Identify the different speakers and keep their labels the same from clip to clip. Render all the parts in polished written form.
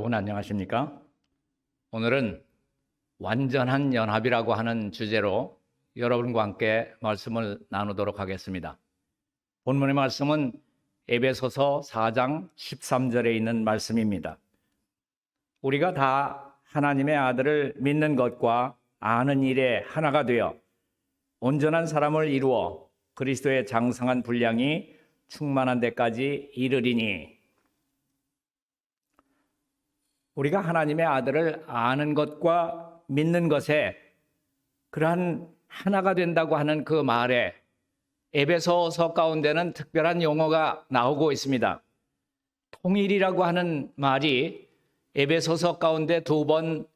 Speaker 1: 여러분 안녕하십니까? 오늘은 완전한 연합이라고 하는 주제로 여러분과 함께 말씀을 나누도록 하겠습니다. 본문의 말씀은 에베소서 4장 13절에 있는 말씀입니다. 우리가 다 하나님의 아들을 믿는 것과 아는 일에 하나가 되어 온전한 사람을 이루어 그리스도의 장성한 분량이 충만한 데까지 이르리니. 우리가 하나님의 아들을 아는 것과 믿는 것에 그러한 하나가 된다고 하는 그 말에 에베소서 가운데는 특별한 용어가 나오고 있습니다. 통일이라고 하는 말이 에베소서 가운데 2번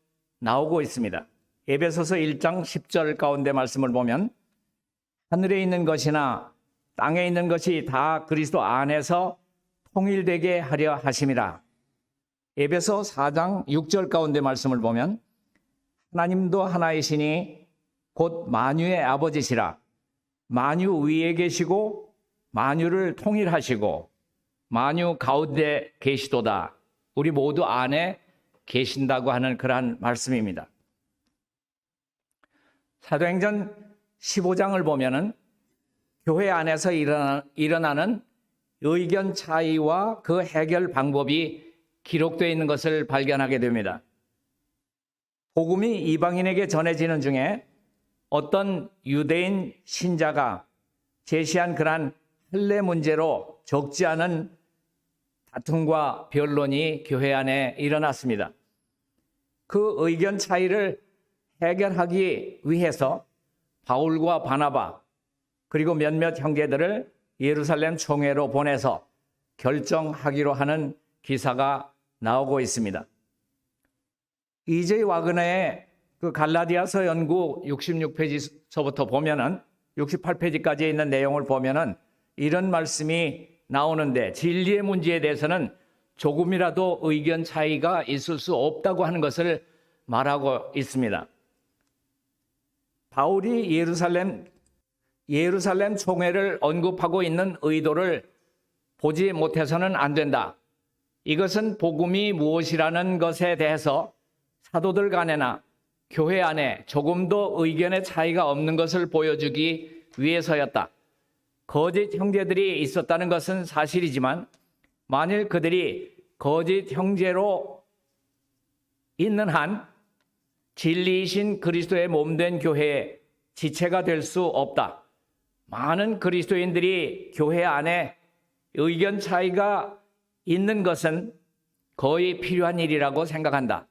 Speaker 1: 나오고 있습니다. 에베소서 1장 10절 가운데 말씀을 보면 하늘에 있는 것이나 땅에 있는 것이 다 그리스도 안에서 통일되게 하려 하심이라. 에베소 4장 6절 가운데 말씀을 보면 하나님도 하나이시니 곧 만유의 아버지시라. 만유 위에 계시고 만유를 통일하시고 만유 가운데 계시도다. 우리 모두 안에 계신다고 하는 그러한 말씀입니다. 사도행전 15장을 보면은 교회 안에서 일어나는 의견 차이와 그 해결 방법이 기록되어 있는 것을 발견하게 됩니다. 복음이 이방인에게 전해지는 중에 어떤 유대인 신자가 제시한 그러한 할례 문제로 적지 않은 다툼과 변론이 교회 안에 일어났습니다. 그 의견 차이를 해결하기 위해서 바울과 바나바 그리고 몇몇 형제들을 예루살렘 총회로 보내서 결정하기로 하는 기사가 나오고 있습니다. 이제 와그너의 그 갈라디아서 연구 66페이지서부터 보면은 68페이지까지 있는 내용을 보면은 이런 말씀이 나오는데 진리의 문제에 대해서는 조금이라도 의견 차이가 있을 수 없다고 하는 것을 말하고 있습니다. 바울이 예루살렘 총회를 언급하고 있는 의도를 보지 못해서는 안 된다. 이것은 복음이 무엇이라는 것에 대해서 사도들 간에나 교회 안에 조금도 의견의 차이가 없는 것을 보여주기 위해서였다. 거짓 형제들이 있었다는 것은 사실이지만 만일 그들이 거짓 형제로 있는 한 진리이신 그리스도의 몸된 교회의 지체가 될 수 없다. 많은 그리스도인들이 교회 안에 의견 차이가 있는 것은 거의 필요한 일이라고 생각한다.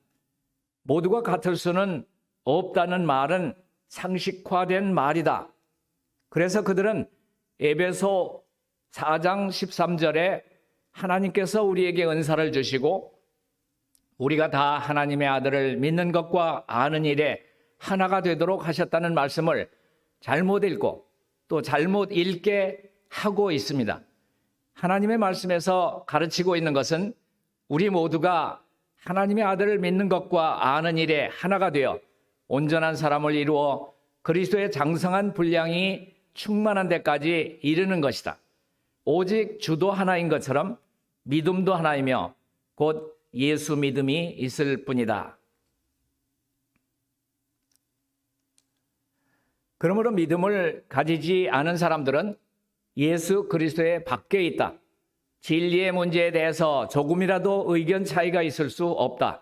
Speaker 1: 모두가 같을 수는 없다는 말은 상식화된 말이다. 그래서 그들은 에베소 4장 13절에 하나님께서 우리에게 은사를 주시고 우리가 다 하나님의 아들을 믿는 것과 아는 일에 하나가 되도록 하셨다는 말씀을 잘못 읽고 또 잘못 읽게 하고 있습니다. 하나님의 말씀에서 가르치고 있는 것은 우리 모두가 하나님의 아들을 믿는 것과 아는 일에 하나가 되어 온전한 사람을 이루어 그리스도의 장성한 분량이 충만한 데까지 이르는 것이다. 오직 주도 하나인 것처럼 믿음도 하나이며 곧 예수 믿음이 있을 뿐이다. 그러므로 믿음을 가지지 않은 사람들은 예수 그리스도의 밖에 있다. 진리의 문제에 대해서 조금이라도 의견 차이가 있을 수 없다.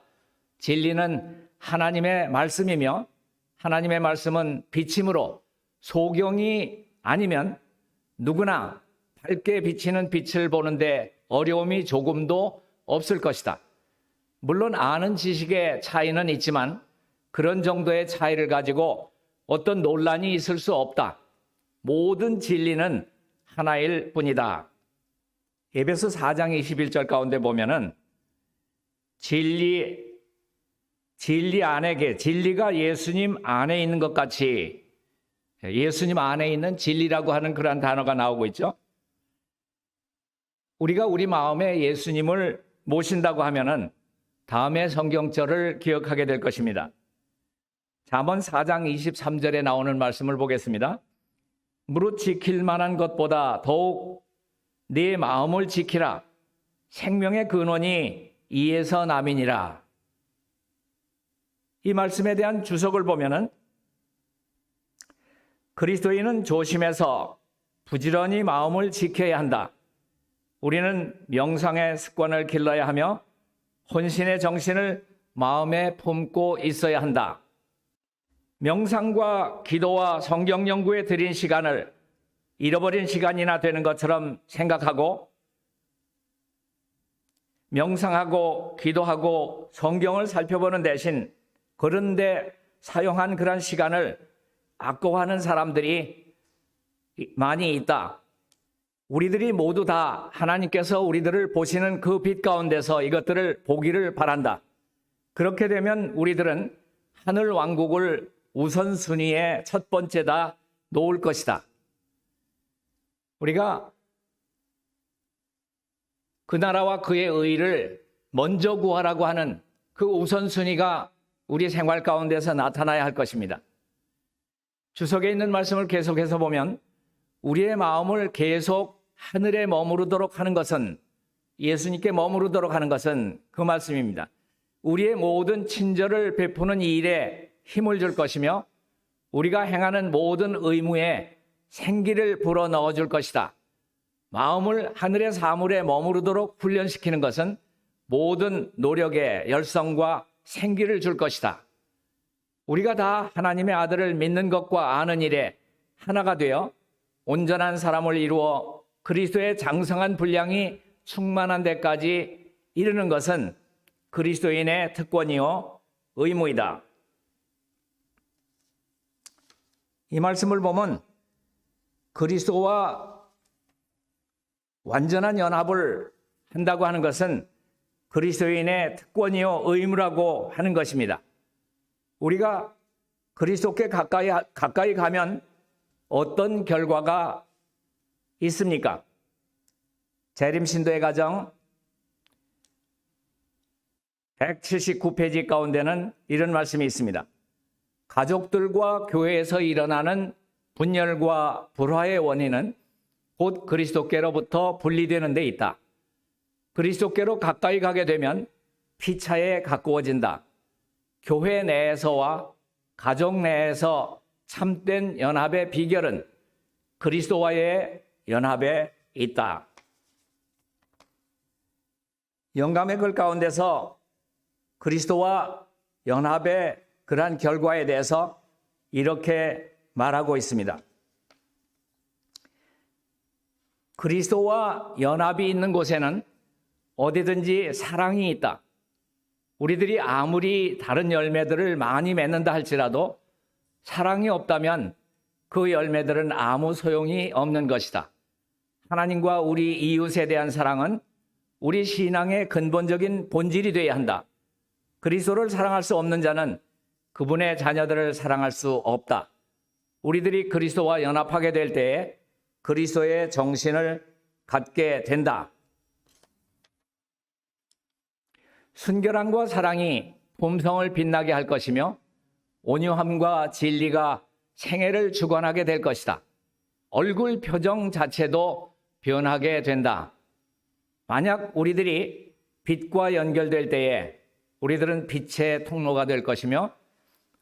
Speaker 1: 진리는 하나님의 말씀이며 하나님의 말씀은 빛이므로 소경이 아니면 누구나 밝게 비치는 빛을 보는데 어려움이 조금도 없을 것이다. 물론 아는 지식의 차이는 있지만 그런 정도의 차이를 가지고 어떤 논란이 있을 수 없다. 모든 진리는 하나일 뿐이다. 에베소 4장 21절 가운데 보면은 진리 안에 진리가 예수님 안에 있는 것 같이 예수님 안에 있는 진리라고 하는 그러한 단어가 나오고 있죠. 우리가 우리 마음에 예수님을 모신다고 하면은 다음의 성경절을 기억하게 될 것입니다. 잠언 4장 23절에 나오는 말씀을 보겠습니다. 무릇 지킬 만한 것보다 더욱 네 마음을 지키라. 생명의 근원이 이에서 남이니라. 이 말씀에 대한 주석을 보면은 그리스도인은 조심해서 부지런히 마음을 지켜야 한다. 우리는 명상의 습관을 길러야 하며 혼신의 정신을 마음에 품고 있어야 한다. 명상과 기도와 성경 연구에 들인 시간을 잃어버린 시간이나 되는 것처럼 생각하고 명상하고 기도하고 성경을 살펴보는 대신 그런데 사용한 그런 시간을 아까워하는 사람들이 많이 있다. 우리들이 모두 다 하나님께서 우리들을 보시는 그 빛 가운데서 이것들을 보기를 바란다. 그렇게 되면 우리들은 하늘 왕국을 우선순위에 첫 번째다 놓을 것이다. 우리가 그 나라와 그의 의를 먼저 구하라고 하는 그 우선순위가 우리 생활 가운데서 나타나야 할 것입니다. 주석에 있는 말씀을 계속해서 보면 우리의 마음을 계속 하늘에 머무르도록 하는 것은, 예수님께 머무르도록 하는 것은 그 말씀입니다. 우리의 모든 친절을 베푸는 이 일에 힘을 줄 것이며 우리가 행하는 모든 의무에 생기를 불어넣어 줄 것이다. 마음을 하늘의 사물에 머무르도록 훈련시키는 것은 모든 노력에 열성과 생기를 줄 것이다. 우리가 다 하나님의 아들을 믿는 것과 아는 일에 하나가 되어 온전한 사람을 이루어 그리스도의 장성한 분량이 충만한 데까지 이르는 것은 그리스도인의 특권이요 의무이다. 이 말씀을 보면 그리스도와 완전한 연합을 한다고 하는 것은 그리스도인의 특권이요 의무라고 하는 것입니다. 우리가 그리스도께 가까이 가면 어떤 결과가 있습니까? 재림신도의 가정 179페이지 가운데는 이런 말씀이 있습니다. 가족들과 교회에서 일어나는 분열과 불화의 원인은 곧 그리스도께로부터 분리되는 데 있다. 그리스도께로 가까이 가게 되면 피차에 가까워진다. 교회 내에서와 가족 내에서 참된 연합의 비결은 그리스도와의 연합에 있다. 영감의 글 가운데서 그리스도와 연합의 그러한 결과에 대해서 이렇게 말하고 있습니다. 그리스도와 연합이 있는 곳에는 어디든지 사랑이 있다. 우리들이 아무리 다른 열매들을 많이 맺는다 할지라도 사랑이 없다면 그 열매들은 아무 소용이 없는 것이다. 하나님과 우리 이웃에 대한 사랑은 우리 신앙의 근본적인 본질이 되어야 한다. 그리스도를 사랑할 수 없는 자는 그분의 자녀들을 사랑할 수 없다. 우리들이 그리스도와 연합하게 될 때에 그리스도의 정신을 갖게 된다. 순결함과 사랑이 품성을 빛나게 할 것이며 온유함과 진리가 생애를 주관하게 될 것이다. 얼굴 표정 자체도 변하게 된다. 만약 우리들이 빛과 연결될 때에 우리들은 빛의 통로가 될 것이며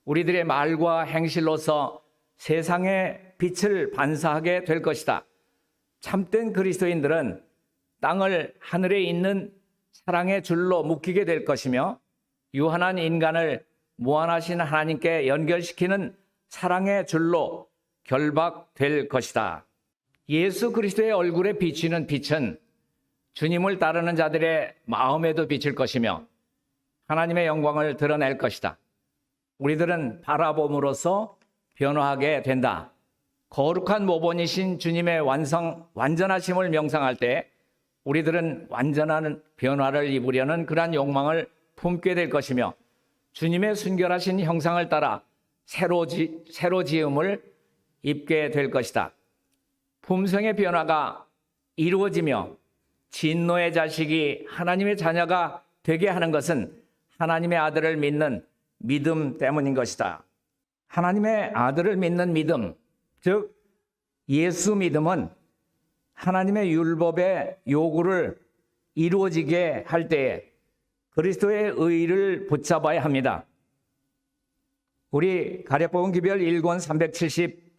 Speaker 1: 우리들의 말과 행실로서 세상에 빛을 반사하게 될 것이다. 참된 그리스도인들은 땅을 하늘에 있는 사랑의 줄로 묶이게 될 것이며 유한한 인간을 무한하신 하나님께 연결시키는 사랑의 줄로 결박될 것이다. 예수 그리스도의 얼굴에 비치는 빛은 주님을 따르는 자들의 마음에도 비칠 것이며 하나님의 영광을 드러낼 것이다. 우리들은 바라봄으로써 변화하게 된다. 거룩한 모본이신 주님의 완전하심을 명상할 때 우리들은 완전한 변화를 입으려는 그러한 욕망을 품게 될 것이며 주님의 순결하신 형상을 따라 새로 지음을 입게 될 것이다. 품성의 변화가 이루어지며 진노의 자식이 하나님의 자녀가 되게 하는 것은 하나님의 아들을 믿는 믿음 때문인 것이다. 하나님의 아들을 믿는 믿음, 즉 예수 믿음은 하나님의 율법의 요구를 이루어지게 할 때에 그리스도의 의를 붙잡아야 합니다. 우리 가랴복음 기별 1권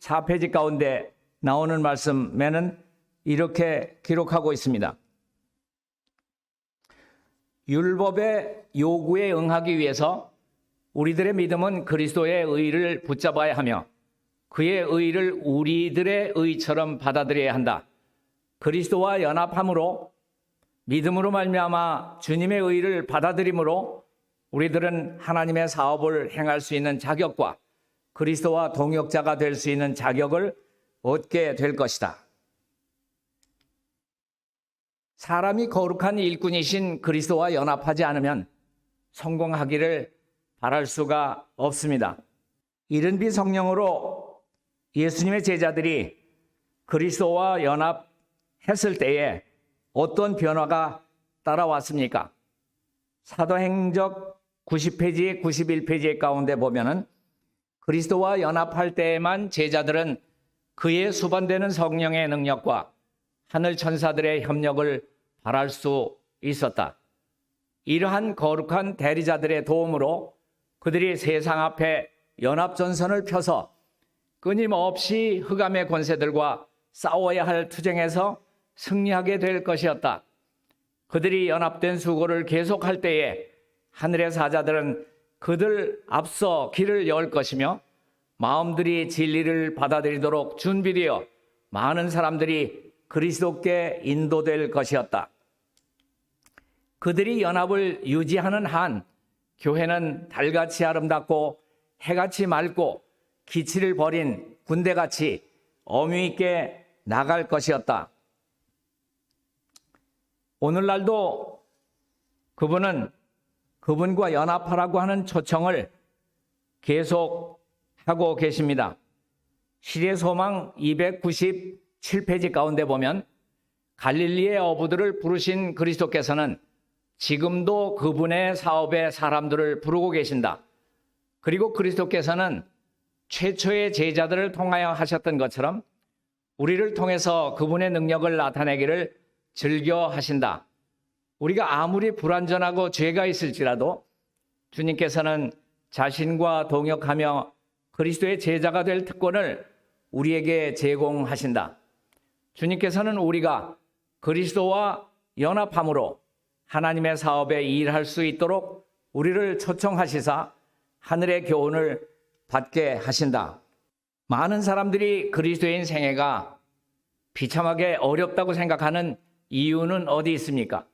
Speaker 1: 374페이지 가운데 나오는 말씀에는 이렇게 기록하고 있습니다. 율법의 요구에 응하기 위해서 우리들의 믿음은 그리스도의 의를 붙잡아야 하며 그의 의를 우리들의 의처럼 받아들여야 한다. 그리스도와 연합함으로 믿음으로 말미암아 주님의 의를 받아들임으로 우리들은 하나님의 사업을 행할 수 있는 자격과 그리스도와 동역자가 될 수 있는 자격을 얻게 될 것이다. 사람이 거룩한 일꾼이신 그리스도와 연합하지 않으면 성공하기를 바랄 수가 없습니다. 이른비 성령으로 예수님의 제자들이 그리스도와 연합했을 때에 어떤 변화가 따라왔습니까? 사도행적 90페이지, 91페이지 가운데 보면은 그리스도와 연합할 때에만 제자들은 그의 수반되는 성령의 능력과 하늘 천사들의 협력을 바랄 수 있었다. 이러한 거룩한 대리자들의 도움으로 그들이 세상 앞에 연합전선을 펴서 끊임없이 흑암의 권세들과 싸워야 할 투쟁에서 승리하게 될 것이었다. 그들이 연합된 수고를 계속할 때에 하늘의 사자들은 그들 앞서 길을 열 것이며 마음들이 진리를 받아들이도록 준비되어 많은 사람들이 그리스도께 인도될 것이었다. 그들이 연합을 유지하는 한 교회는 달같이 아름답고 해같이 맑고 기치를 버린 군대같이 엄위 있게 나갈 것이었다. 오늘날도 그분은 그분과 연합하라고 하는 초청을 계속하고 계십니다. 시리의 소망 297페이지 가운데 보면 갈릴리의 어부들을 부르신 그리스도께서는 지금도 그분의 사업에 사람들을 부르고 계신다. 그리고 그리스도께서는 최초의 제자들을 통하여 하셨던 것처럼 우리를 통해서 그분의 능력을 나타내기를 즐겨 하신다. 우리가 아무리 불완전하고 죄가 있을지라도 주님께서는 자신과 동역하며 그리스도의 제자가 될 특권을 우리에게 제공하신다. 주님께서는 우리가 그리스도와 연합함으로 하나님의 사업에 일할 수 있도록 우리를 초청하시사 하늘의 교훈을 받게 하신다. 많은 사람들이 그리스도인 생애가 비참하게 어렵다고 생각하는 이유는 어디 있습니까?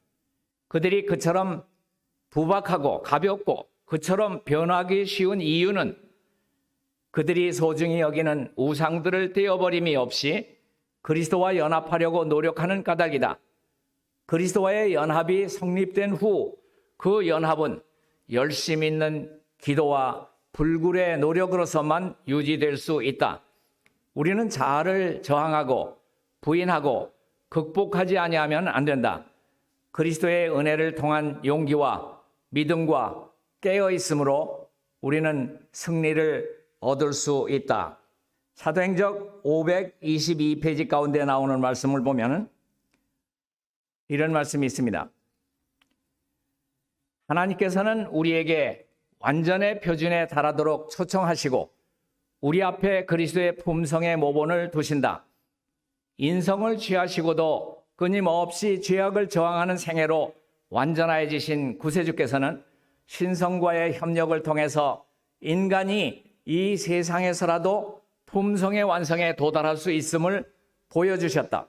Speaker 1: 그들이 그처럼 부박하고 가볍고 그처럼 변하기 쉬운 이유는 그들이 소중히 여기는 우상들을 떼어버림이 없이 그리스도와 연합하려고 노력하는 까닭이다. 그리스도와의 연합이 성립된 후 그 연합은 열심 있는 기도와 불굴의 노력으로서만 유지될 수 있다. 우리는 자아를 저항하고 부인하고 극복하지 아니하면 안 된다. 그리스도의 은혜를 통한 용기와 믿음과 깨어있음으로 우리는 승리를 얻을 수 있다. 사도행적 522페이지 가운데 나오는 말씀을 보면 이런 말씀이 있습니다. 하나님께서는 우리에게 완전의 표준에 달하도록 초청하시고 우리 앞에 그리스도의 품성의 모본을 두신다. 인성을 취하시고도 끊임없이 죄악을 저항하는 생애로 완전해지신 구세주께서는 신성과의 협력을 통해서 인간이 이 세상에서라도 품성의 완성에 도달할 수 있음을 보여주셨다.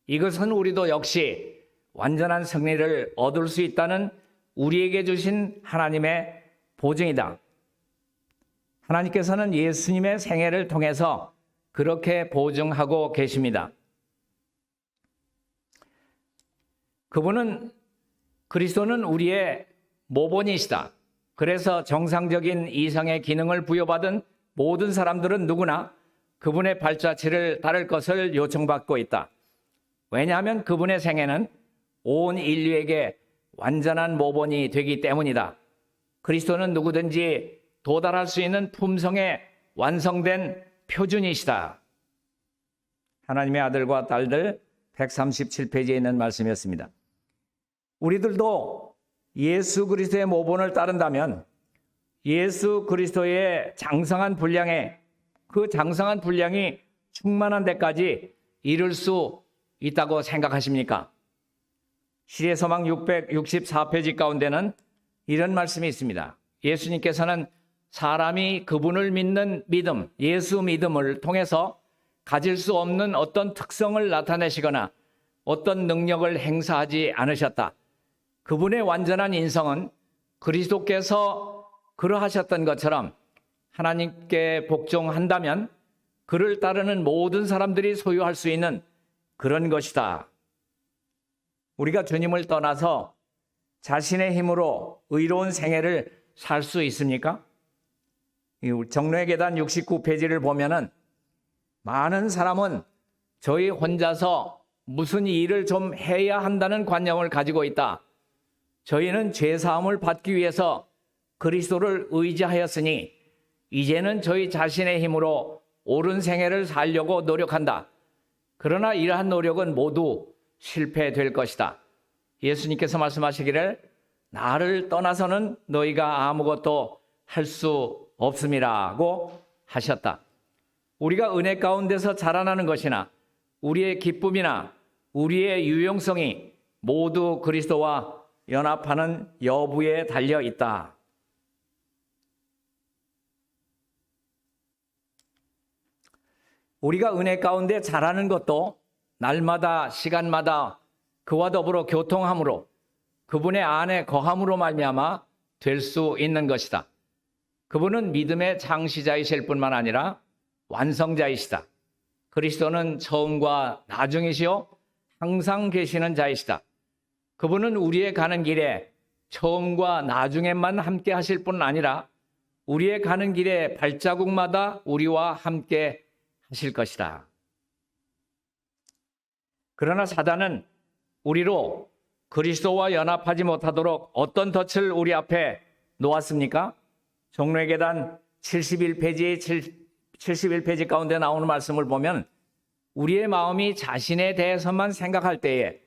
Speaker 1: 이것은 우리도 역시 완전한 승리를 얻을 수 있다는 우리에게 주신 하나님의 보증이다. 하나님께서는 예수님의 생애를 통해서 그렇게 보증하고 계십니다. 그리스도는 우리의 모본이시다. 그래서 정상적인 이성의 기능을 부여받은 모든 사람들은 누구나 그분의 발자취를 따를 것을 요청받고 있다. 왜냐하면 그분의 생애는 온 인류에게 완전한 모본이 되기 때문이다. 그리스도는 누구든지 도달할 수 있는 품성에 완성된 표준이시다. 하나님의 아들과 딸들 137페이지에 있는 말씀이었습니다. 우리들도 예수 그리스도의 모본을 따른다면 예수 그리스도의 장성한 분량에 그 장성한 분량이 충만한 데까지 이룰 수 있다고 생각하십니까? 시리의 서막 664페이지 가운데는 이런 말씀이 있습니다. 예수님께서는 사람이 그분을 믿는 믿음, 예수 믿음을 통해서 가질 수 없는 어떤 특성을 나타내시거나 어떤 능력을 행사하지 않으셨다. 그분의 완전한 인성은 그리스도께서 그러하셨던 것처럼 하나님께 복종한다면 그를 따르는 모든 사람들이 소유할 수 있는 그런 것이다. 우리가 주님을 떠나서 자신의 힘으로 의로운 생애를 살 수 있습니까? 정로의 계단 69페이지를 보면은 많은 사람은 저희 혼자서 무슨 일을 좀 해야 한다는 관념을 가지고 있다. 저희는 죄사함을 받기 위해서 그리스도를 의지하였으니 이제는 저희 자신의 힘으로 옳은 생애를 살려고 노력한다. 그러나 이러한 노력은 모두 실패될 것이다. 예수님께서 말씀하시기를 나를 떠나서는 너희가 아무것도 할 수 없음이라고 하셨다. 우리가 은혜 가운데서 자라나는 것이나 우리의 기쁨이나 우리의 유용성이 모두 그리스도와 연합하는 여부에 달려 있다. 우리가 은혜 가운데 자라는 것도 날마다 시간마다 그와 더불어 교통함으로 그분의 안에 거함으로 말미암아 될 수 있는 것이다. 그분은 믿음의 창시자이실 뿐만 아니라 완성자이시다. 그리스도는 처음과 나중이시요 항상 계시는 자이시다. 그분은 우리의 가는 길에 처음과 나중에만 함께 하실 뿐 아니라 우리의 가는 길에 발자국마다 우리와 함께 하실 것이다. 그러나 사단은 우리로 그리스도와 연합하지 못하도록 어떤 덫을 우리 앞에 놓았습니까? 종로의 계단 71페이지 가운데 나오는 말씀을 보면 우리의 마음이 자신에 대해서만 생각할 때에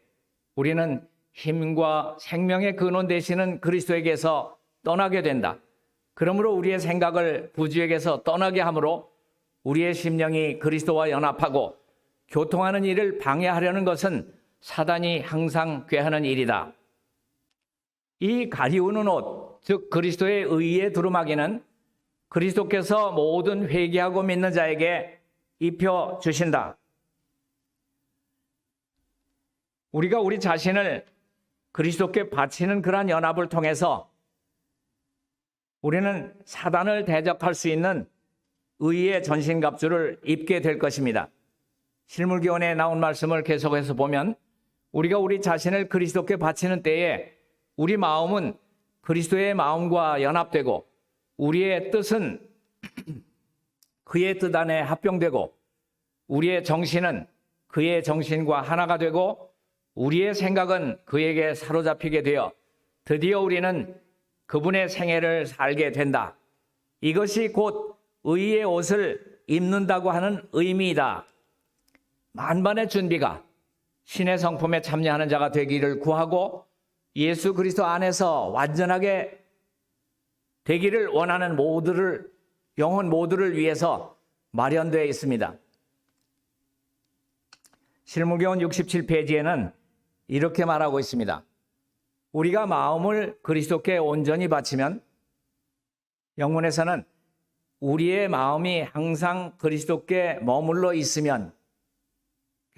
Speaker 1: 우리는 힘과 생명의 근원 되시는 그리스도에게서 떠나게 된다. 그러므로 우리의 생각을 구주에게서 떠나게 하므로 우리의 심령이 그리스도와 연합하고 교통하는 일을 방해하려는 것은 사단이 항상 꾀하는 일이다. 이 가리우는 옷, 즉 그리스도의 의의 두루마기는 그리스도께서 모든 회개하고 믿는 자에게 입혀주신다. 우리가 우리 자신을 그리스도께 바치는 그러한 연합을 통해서 우리는 사단을 대적할 수 있는 의의 전신갑주를 입게 될 것입니다. 실물교훈에 나온 말씀을 계속해서 보면 우리가 우리 자신을 그리스도께 바치는 때에 우리 마음은 그리스도의 마음과 연합되고 우리의 뜻은 그의 뜻 안에 합병되고 우리의 정신은 그의 정신과 하나가 되고 우리의 생각은 그에게 사로잡히게 되어 드디어 우리는 그분의 생애를 살게 된다. 이것이 곧 의의 옷을 입는다고 하는 의미이다. 만반의 준비가 신의 성품에 참여하는 자가 되기를 구하고 예수 그리스도 안에서 완전하게 되기를 원하는 모두를 영혼 모두를 위해서 마련되어 있습니다. 실무교훈 67페이지에는 이렇게 말하고 있습니다. 우리가 마음을 그리스도께 온전히 바치면 영문에서는 우리의 마음이 항상 그리스도께 머물러 있으면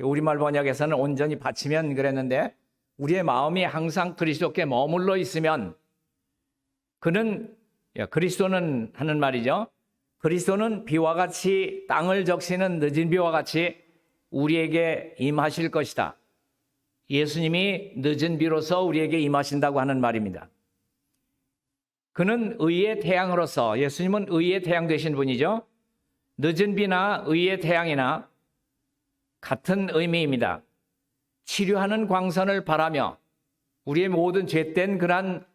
Speaker 1: 우리말 번역에서는 온전히 바치면 그랬는데 우리의 마음이 항상 그리스도께 머물러 있으면 그리스도는 하는 말이죠. 그리스도는 비와 같이 땅을 적시는 늦은 비와 같이 우리에게 임하실 것이다. 예수님이 늦은 비로서 우리에게 임하신다고 하는 말입니다. 그는 의의 태양으로서 예수님은 의의 태양 되신 분이죠. 늦은 비나 의의 태양이나 같은 의미입니다. 치료하는 광선을 바라며 우리의 모든 죄된 그러한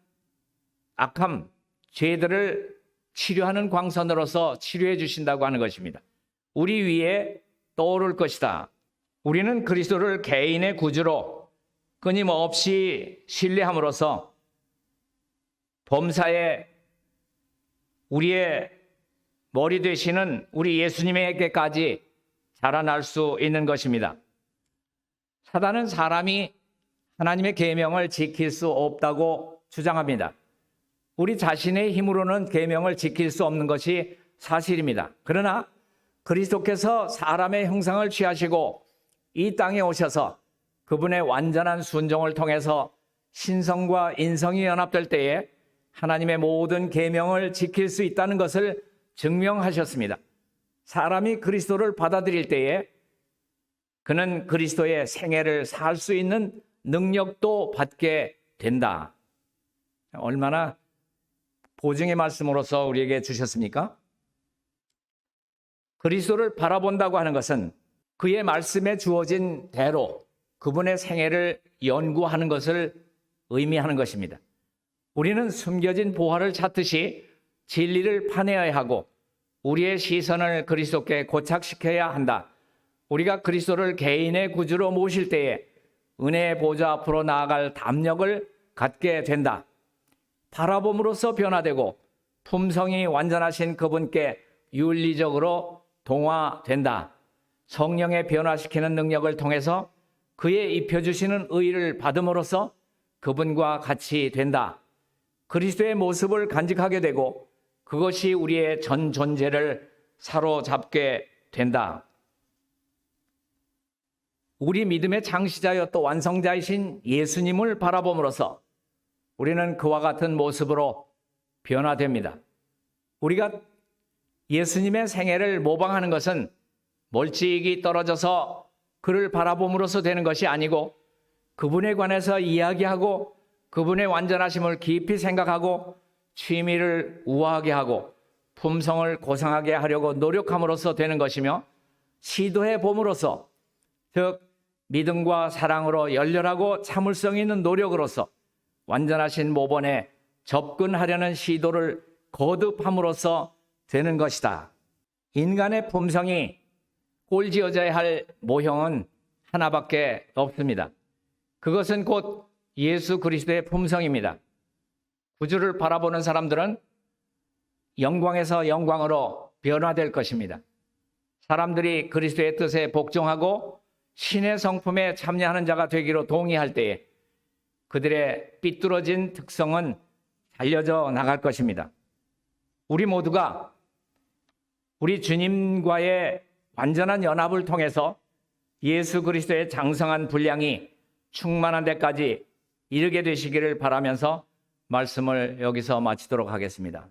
Speaker 1: 악함, 죄들을 치료하는 광선으로서 치료해 주신다고 하는 것입니다. 우리 위에 떠오를 것이다. 우리는 그리스도를 개인의 구주로 끊임없이 신뢰함으로써 범사에 우리의 머리 되시는 우리 예수님에게까지 자라날 수 있는 것입니다. 사단은 사람이 하나님의 계명을 지킬 수 없다고 주장합니다. 우리 자신의 힘으로는 계명을 지킬 수 없는 것이 사실입니다. 그러나 그리스도께서 사람의 형상을 취하시고 이 땅에 오셔서 그분의 완전한 순종을 통해서 신성과 인성이 연합될 때에 하나님의 모든 계명을 지킬 수 있다는 것을 증명하셨습니다. 사람이 그리스도를 받아들일 때에 그는 그리스도의 생애를 살 수 있는 능력도 받게 된다. 얼마나 보증의 말씀으로서 우리에게 주셨습니까? 그리스도를 바라본다고 하는 것은 그의 말씀에 주어진 대로 그분의 생애를 연구하는 것을 의미하는 것입니다. 우리는 숨겨진 보화를 찾듯이 진리를 파내어야 하고 우리의 시선을 그리스도께 고착시켜야 한다. 우리가 그리스도를 개인의 구주로 모실 때에 은혜의 보좌 앞으로 나아갈 담력을 갖게 된다. 바라봄으로써 변화되고 품성이 완전하신 그분께 윤리적으로 동화된다. 성령의 변화시키는 능력을 통해서 그의 입혀주시는 의를 받음으로써 그분과 같이 된다. 그리스도의 모습을 간직하게 되고 그것이 우리의 전 존재를 사로잡게 된다. 우리 믿음의 창시자여 또 완성자이신 예수님을 바라봄으로써 우리는 그와 같은 모습으로 변화됩니다. 우리가 예수님의 생애를 모방하는 것은 멀찍이 떨어져서 그를 바라봄으로써 되는 것이 아니고 그분에 관해서 이야기하고 그분의 완전하심을 깊이 생각하고 취미를 우아하게 하고 품성을 고상하게 하려고 노력함으로써 되는 것이며 시도해 봄으로써 즉 믿음과 사랑으로 열렬하고 참을성 있는 노력으로서 완전하신 모본에 접근하려는 시도를 거듭함으로써 되는 것이다. 인간의 품성이 꼴지어져야 할 모형은 하나밖에 없습니다. 그것은 곧 예수 그리스도의 품성입니다. 구주를 바라보는 사람들은 영광에서 영광으로 변화될 것입니다. 사람들이 그리스도의 뜻에 복종하고 신의 성품에 참여하는 자가 되기로 동의할 때에 그들의 삐뚤어진 특성은 알려져 나갈 것입니다. 우리 모두가 우리 주님과의 완전한 연합을 통해서 예수 그리스도의 장성한 분량이 충만한 데까지 이르게 되시기를 바라면서 말씀을 여기서 마치도록 하겠습니다.